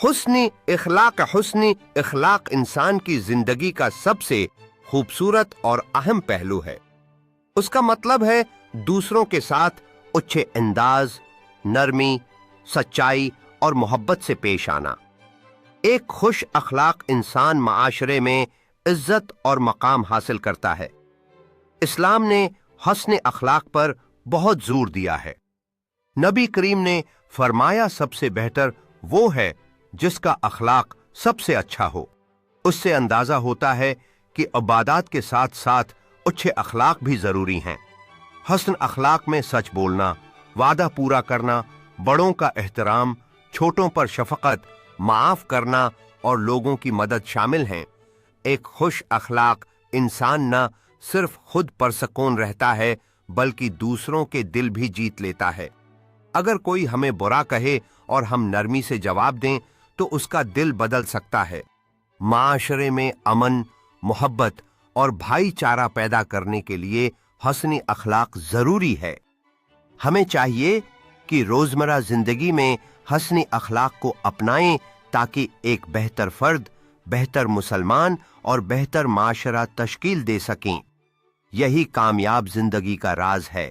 حسنی اخلاق انسان کی زندگی کا سب سے خوبصورت اور اہم پہلو ہے۔ اس کا مطلب ہے دوسروں کے ساتھ اچھے انداز، نرمی، سچائی اور محبت سے پیش آنا۔ ایک خوش اخلاق انسان معاشرے میں عزت اور مقام حاصل کرتا ہے۔ اسلام نے حسن اخلاق پر بہت زور دیا ہے۔ نبی کریم نے فرمایا سب سے بہتر وہ ہے جس کا اخلاق سب سے اچھا ہو۔ اس سے اندازہ ہوتا ہے کہ عبادات کے ساتھ ساتھ اچھے اخلاق بھی ضروری ہیں۔ حسن اخلاق میں سچ بولنا، وعدہ پورا کرنا، بڑوں کا احترام، چھوٹوں پر شفقت، معاف کرنا اور لوگوں کی مدد شامل ہیں۔ ایک خوش اخلاق انسان نہ صرف خود پرسکون رہتا ہے بلکہ دوسروں کے دل بھی جیت لیتا ہے۔ اگر کوئی ہمیں برا کہے اور ہم نرمی سے جواب دیں تو اس کا دل بدل سکتا ہے۔ معاشرے میں امن، محبت اور بھائی چارہ پیدا کرنے کے لیے حسنی اخلاق ضروری ہے۔ ہمیں چاہیے کہ روزمرہ زندگی میں حسنی اخلاق کو اپنائیں تاکہ ایک بہتر فرد، بہتر مسلمان اور بہتر معاشرہ تشکیل دے سکیں۔ یہی کامیاب زندگی کا راز ہے۔